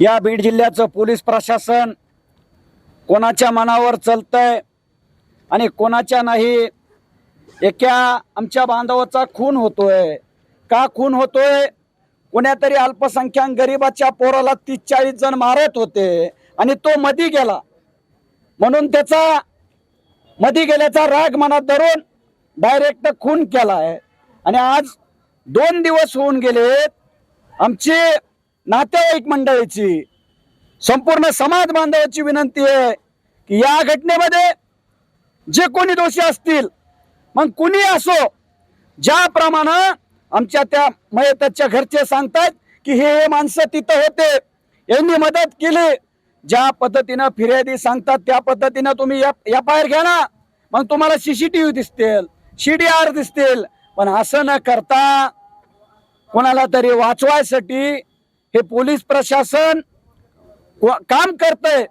या बीड जिल्ह्याचं पोलीस प्रशासन कोणाच्या मनावर चालतंय आणि कोणाच्या नाही। एका आमच्या बांधवाचा खून होतोय। का खून होतोय? कोणीतरी अल्पसंख्याक गरीबाच्या पोराला 30-40 जण मारत होते आणि तो मधी गेला, म्हणून त्याचा मधी गेल्याचा राग मनात धरून डायरेक्ट खून केलाय। आणि आज 2 दिवस होऊन गेलेत। आमची नातेवाईक मंडळीची, संपूर्ण समाज बांधवाची विनंती आहे की या घटनेमध्ये जे कोणी दोषी असतील, मग कुणी असो, ज्याप्रमाणे आमच्या त्या मयताच्या घरचे सांगतात की हे माणसं तिथं होते, यांनी मदत केली, ज्या पद्धतीनं फिर्यादी सांगतात त्या पद्धतीनं तुम्ही FIR घ्या ना, मग तुम्हाला CCTV दिसतील, CDR दिसतील। पण असं न करता कोणाला तरी वाचवायसाठी हे पोलीस प्रशासन काम करतंय।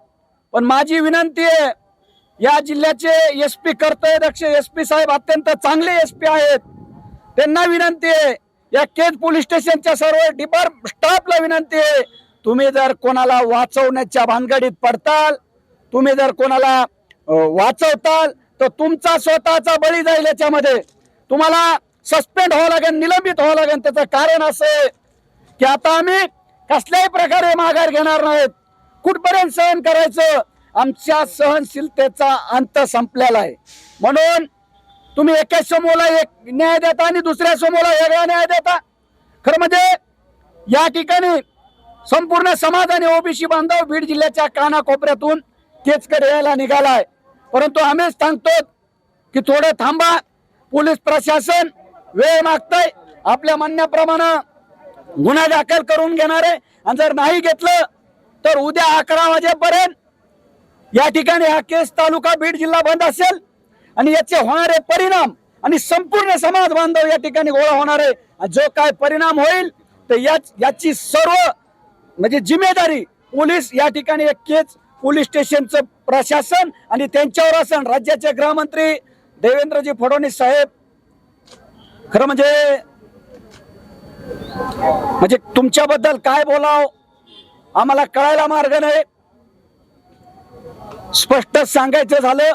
पण माझी विनंती आहे, या जिल्ह्याचे SP कर्तव्यदक्ष SP साहेब अत्यंत चांगले SP आहेत, त्यांना विनंती आहे, या केज पोलीस स्टेशनच्या सर्व स्टाफला विनंती आहे, तुम्ही जर कोणाला वाचवण्याच्या भानगडीत पडताल, तुम्ही जर कोणाला वाचवताल तर तुमचा स्वतःचा बळी जाईल। याच्यामध्ये तुम्हाला सस्पेंड व्हावं लागेल, निलंबित व्हावं लागेल। त्याचं कारण असं आहे की आता आम्ही कसल्याही प्रकारे माघार घेणार नाहीत। कुठपर्यंत सहन करायचं? आमच्या सहनशीलतेचा अंत संपलेला आहे। म्हणून तुम्ही एका समूहाला एक न्याय देता आणि दुसऱ्या समूहाला वेगळा न्याय देता। खरं म्हणजे या ठिकाणी संपूर्ण समाज आणि OBC बांधव बीड जिल्ह्याच्या कानाकोपऱ्यातून केजकडे यायला निघालाय। परंतु आम्हीच सांगतो की थोडं थांबा, पोलीस प्रशासन वेळ मागतंय, आपल्या म्हणण्याप्रमाणे गुन्हा दाखल करून घेणार आहे। आणि जर नाही घेतलं तर उद्या 11 वाजेपर्यंत या ठिकाणी हा केज तालुका बीड जिल्हा बंद असेल आणि याचे होणारे परिणाम आणि संपूर्ण समाज बांधव या ठिकाणी गोळा होणार आहे। जो काय परिणाम होईल तर याची सर्व म्हणजे जिम्मेदारी पोलीस या ठिकाणी केज पोलीस स्टेशनचं प्रशासन आणि त्यांच्यावर असेल। राज्याचे गृहमंत्री देवेंद्रजी फडणवीस साहेब, खरं म्हणजे तुमच्याबद्दल काय बोलाव आम्हाला कळायला मार्ग नाही। स्पष्ट सांगायचं झालं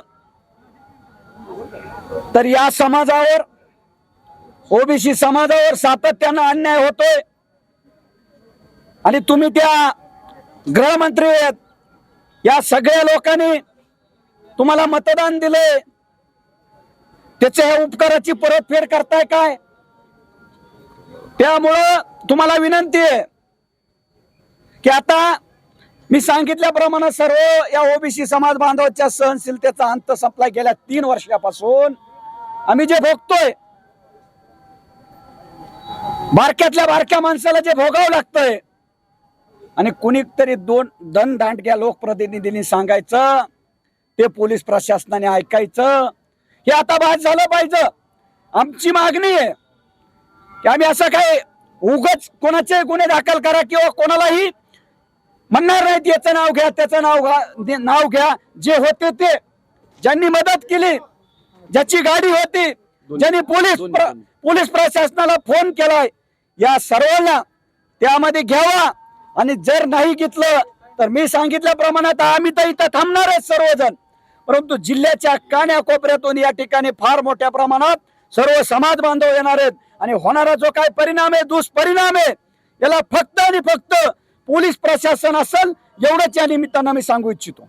तर या समाजावर, OBC समाजावर सातत्यानं अन्याय होतोय आणि तुम्ही त्या गृहमंत्री आहेत, या सगळ्या लोकांनी तुम्हाला मतदान दिले, त्याच्या उपकाराची परतफेड करताय काय? त्यामुळं तुम्हाला विनंती आहे की आता मी सांगितल्याप्रमाणे सर्व या OBC समाज बांधवाच्या सहनशीलतेचा अंत संपला। गेल्या 3 वर्षापासून आम्ही जे भोगतोय, बारक्यातल्या बारक्या माणसाला जे भोगावं लागतंय, आणि कुणीतरी 2 दणदांडक्या लोकप्रतिनिधींनी सांगायचं, ते पोलीस प्रशासनाने ऐकायचं, हे आता बाद झालं पाहिजे। आमची मागणी आहे की आम्ही असं काय उगाच कोणाचे गुन्हे दाखल करा किंवा कोणालाही म्हणणार नाहीत याचं नाव घ्या त्याचं नाव घ्या। जे होते ते, ज्यांनी मदत केली, ज्याची गाडी होती, ज्यांनी पोलीस प्रशासनाला फोन केलाय, या सर्वांना त्यामध्ये घ्यावा। आणि जर नाही घेतलं तर मी सांगितल्याप्रमाणे आम्ही तर इथं थांबणार आहेत सर्वजण, परंतु जिल्ह्याच्या कान्याकोपऱ्यातून या ठिकाणी फार मोठ्या प्रमाणात सर्व समाज बांधव येणार आहेत आणि होणारा जो काय परिणाम आहे, दुष्परिणाम आहे, याला फक्त आणि फक्त पोलीस प्रशासन असेल, एवढंच या निमित्तानं मी सांगू इच्छितो।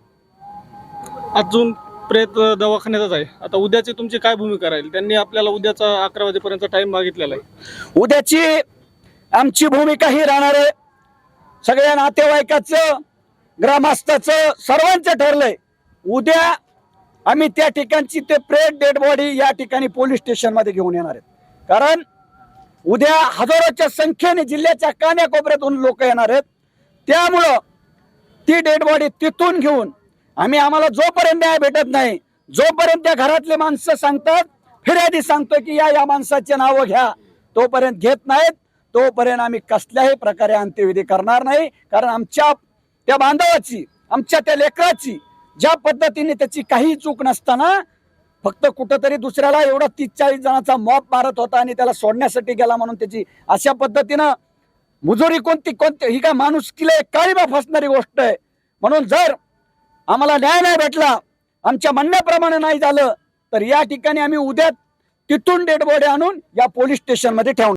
अजून प्रेत दवाखान्यातच आहे, आता उद्याची तुमची काय भूमिका राहील? त्यांनी आपल्याला उद्याचा 11 वाजेपर्यंत टाइम मागितलेला आहे। उद्याची आमची भूमिका ही राहणार आहे, सगळ्या नातेवाईकाचं, ग्रामस्थाचं, सर्वांचं ठरलंय। उद्या आम्ही त्या ठिकाणची ते प्रेत डेड बॉडी या ठिकाणी पोलीस स्टेशन मध्ये घेऊन येणार आहेत, कारण उद्या हजारोच्या संख्येने जिल्ह्याच्या कान्याकोपऱ्यातून लोक येणार आहेत। त्यामुळं ती डेड बॉडी तिथून घेऊन आम्हाला जोपर्यंत न्याय भेटत नाही, जोपर्यंत त्या घरातले माणसं सांगतात, फिर्यादी सांगतोय की या माणसाचे नावं घ्या, तोपर्यंत घेत नाहीत, तोपर्यंत आम्ही कसल्याही प्रकारे अंत्यविधी करणार नाही। कारण आमच्या त्या बांधवाची, आमच्या त्या लेकराची, ज्या पद्धतीने त्याची काही चूक नसताना फक्त कुठंतरी दुसऱ्याला एवढा 30-40 जणांचा मॉब मारत होता आणि त्याला सोडण्यासाठी गेला म्हणून त्याची अशा पद्धतीनं मुजोरी कोणती ही काय माणुसकीला काळीबा फसणारी गोष्ट आहे. म्हणून जर आम्हाला न्याय नाही भेटला, आमच्या म्हणण्याप्रमाणे नाही झालं, तर या ठिकाणी आम्ही उद्या तिथून डेड बॉडी आणून या पोलीस स्टेशन मध्ये ठेवणार.